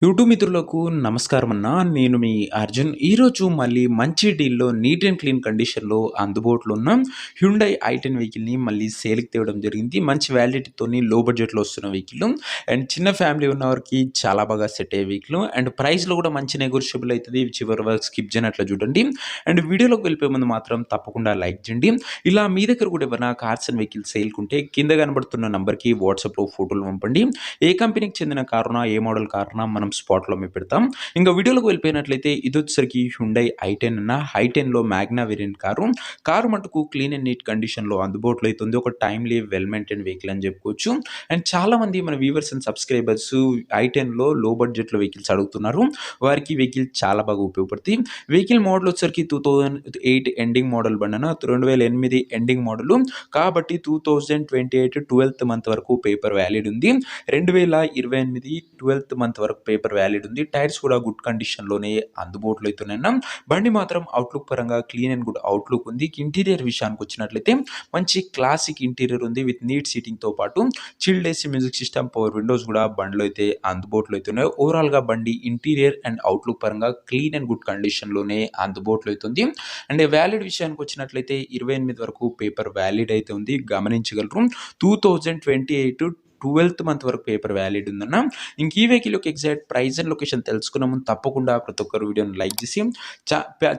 YouTube మిత్రులకు నమస్కారం అన్న. నేను మీ అర్జున్. ఈరోజు మళ్ళీ మంచి డీల్‌లో నీట్ అండ్ క్లీన్ కండిషన్‌లో అందుబాటులో ఉన్న హ్యుండై ఐ10 వెహికల్‌ని మళ్ళీ సేల్‌కి తేవడం జరిగింది. మంచి వాలిడిటీతోని లో బడ్జెట్‌లో వస్తున్న వెహికల్ అండ్ చిన్న ఫ్యామిలీ ఉన్నవారికి చాలా బాగా సెట్ అయ్యే వెహికల్ అండ్ ప్రైస్‌లో కూడా మంచి నెగోషియబుల్ అయితది. చివరి వరకు స్కిప్ చేయనట్ల చూడండి. అండ్ వీడియోలోకి వెళ్ళిపోయే ముందు మాత్రం తప్పకుండా లైక్ చేయండి. ఇలా మీ దగ్గర కూడా ఏమైనా కార్స్ అండ్ వెహికల్స్ సేల్‌కి ఉంటే కింద కనబడుతున్న నంబర్‌కి వాట్సాప్‌లో ఫోటోలు పంపండి. ఏ కంపెనీకి చెందిన కారునా, ఏ మోడల్ కారునా మనం స్పాట్‌లో పెడతాం. ఇంకా వీడియోలోకి వెళ్ళిపోయినట్లయితే ఇదొచ్చేసరికి హ్యుండై ఐ10 అన్న. ఐ10లో మ్యాగ్నా వేరియంట్ కారు. కారు మటుకు క్లీన్ అండ్ నీట్ కండిషన్‌లో అందుబాటులో అయితే ఉంది. ఒక టైమ్‌లీ వెల్ మెయింటైన్ వెహికల్ అని చెప్పుకోవచ్చు. అండ్ చాలామంది మన వ్యూవర్స్ అండ్ సబ్స్క్రైబర్స్ ఐ10లో లో బడ్జెట్‌లో వెహికల్స్ అడుగుతున్నారు. వారికి ఈ వెహికల్ చాలా బాగా ఉపయోగపడుతుంది. వెహికల్ మోడల్ వచ్చేసరికి 2008 ఎండింగ్ మోడల్ బండి అన్న. 2008 ఎండింగ్ మోడల్ కాబట్టి 2028 12థ్ మంత్ వరకు పేపర్ వ్యాలిడ్ ఉంది. 2028 12థ్ మంత్ వరకు పేపర్ వ్యాలిడ్ ఉంది. టైర్స్ కూడా గుడ్ కండిషన్‌లోనే అందుబాటులో అయితే ఉన్నాయన్న. బండి మాత్రం అవుట్‌లుక్ పరంగా క్లీన్ అండ్ గుడ్ అవుట్‌లుక్ ఉంది. ఇంటీరియర్ విషయానికి వచ్చినట్లయితే మంచి క్లాసిక్ ఇంటీరియర్ ఉంది. విత్ నీట్ సీటింగ్‌తో పాటు chilled AC music system, power Windows కూడా బండిలో అయితే అందుబాటులో అయితే ఉన్నాయి. ఓవరాల్‌గా బండి ఇంటీరియర్ అండ్ అవుట్‌లుక్ పరంగా క్లీన్ అండ్ గుడ్ కండిషన్‌లోనే అందుబాటులో అయితే ఉంది. అండ్ వ్యాలిడ్ విషయానికి వచ్చినట్లయితే 28 వరకు పేపర్ వ్యాలిడ్ అయితే ఉంది. గమనించగలరు. 2028 12థ్ మంత్ వరకు పేపర్ వ్యాలిడ్ ఉందన్న. ఇంక ఈ వెహికల్ యొక్క ఎగ్జాక్ట్ ప్రైస్ అండ్ లొకేషన్ తెలుసుకునే ముందు తప్పకుండా ప్రతి ఒక్కరు వీడియోని లైక్ చేసి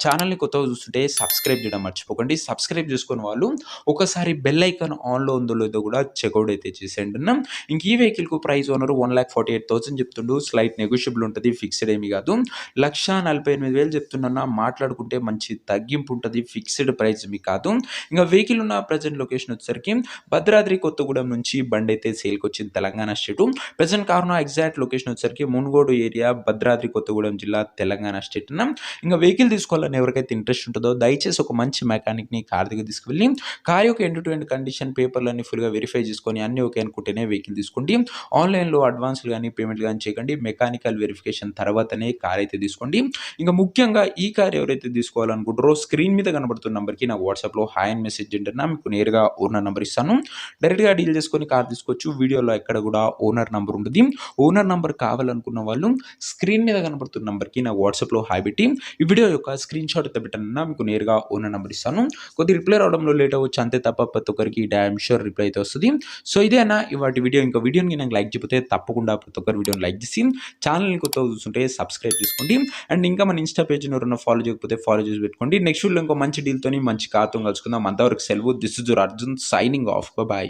ఛానల్‌ని కొత్తగా చూస్తుంటే సబ్స్క్రైబ్ చేయడం మర్చిపోకండి. సబ్స్క్రైబ్ చేసుకున్న వాళ్ళు ఒకసారి బెల్ ఐకాన్ ఆన్‌లో ఉందో లేదో కూడా చెక్‌ఔట్ అయితే చేసేయండి అన్న. ఇంక ఈ వెహికల్‌కు ప్రైస్ ఓనర్ 1,48,000 చెప్తుండు. స్లైట్ నెగోషియబుల్ ఉంటది. ఫిక్స్డ్ ఏమీ కాదు. 1,48,000 చెప్తున్నా. మాట్లాడుకుంటే మంచి తగ్గింపు ఉంటది. ఫిక్స్డ్ ప్రైస్ మీ కాదు. ఇంకా వెహికల్ ఉన్న ప్రెజెంట్ లొకేషన్ వచ్చేసరికి భద్రాద్రి కొత్తగూడెం నుంచి బండి అయితే సేల్‌కి వచ్చింది. తెలంగాణ స్టేటు. ప్రెజెంట్ కారున్న ఎగ్జాక్ట్ లొకేషన్ వచ్చేసరికి మునుగోడు ఏరియా, భద్రాద్రి కొత్తగూడెం జిల్లా, తెలంగాణ స్టేట్ అన్న. ఇంకా వెహికల్ తీసుకోవాలని ఎవరికైతే ఇంట్రెస్ట్ ఉంటుందో దయచేసి ఒక మంచి మెకానిక్‌ని కార్ దగ్గర తీసుకువెళ్ళి కార్ యొక్క ఎండ్ టు ఎండ్ కండిషన్ పేపర్‌లన్నీ ఫుల్‌గా వెరిఫై చేసుకొని అన్నీ ఓకే అనుకుంటేనే వెహికల్ తీసుకోండి. ఆన్‌లైన్‌లో అడ్వాన్స్‌లు గాని, పేమెంట్ గాని చేయకండి. మెకానికల్ వెరిఫికేషన్ తర్వాతనే కార్ అయితే తీసుకోండి. ఇంకా ముఖ్యంగా ఈ కార్ ఎవరైతే తీసుకోవాలనుకుంటారో స్క్రీన్ మీద కనబడుతున్న నంబర్‌కి నా వాట్సాప్‌లో హాయ్ అని మెసేజ్ చేయండి అన్న. మీకు నేరుగా ఓనర్ నంబర్ ఇస్తాను. డైరెక్ట్‌గా డీల్ చేసుకొని కార్ తీసుకోవచ్చు. వీడియోలో ఎక్కడ కూడా ఓనర్ నంబర్ ఉండదు. ఓనర్ నంబర్ కావాలనుకున్న వాళ్ళు స్క్రీన్ మీద కనబడుతున్న నంబర్‌కి నా వాట్సాప్‌లో హాయ్ పెట్టి ఈ వీడియో యొక్క స్క్రీన్ షాట్ అయితే పెట్టండి. మీకు నేరుగా ఓనర్ నంబర్ ఇస్తాను. కొద్దిగా రిప్లై రావడంలో లేట్ అవ్వచ్చు అంతే తప్ప ప్రతి ఒక్కరికి డామ్ షూర్ రిప్లై అయితే వస్తది. సో ఇదే అన్న ఇవాటి వీడియో. ఇంకా వీడియోని నాకు లైక్ చేయకపోతే తప్పకుండా ప్రతి ఒక్కరు వీడియోని లైక్ చేసి ఛానల్‌ని కొత్తగా చూస్తుంటే సబ్స్క్రైబ్ చేసుకోండి. అండ్ ఇంకా మన ఇన్‌స్టా పేజ్‌ని ఎవరైనా ఫాలో చేయకపోతే ఫాలో చేసి పెట్టుకోండి. నెక్స్ట్ వీడియోలో ఇంకో మంచి డీల్‌తోని మంచి కార్‌తోని కలుసుకుందాం. అంతవరకు సెలవు. This is your Arjun signing off. By.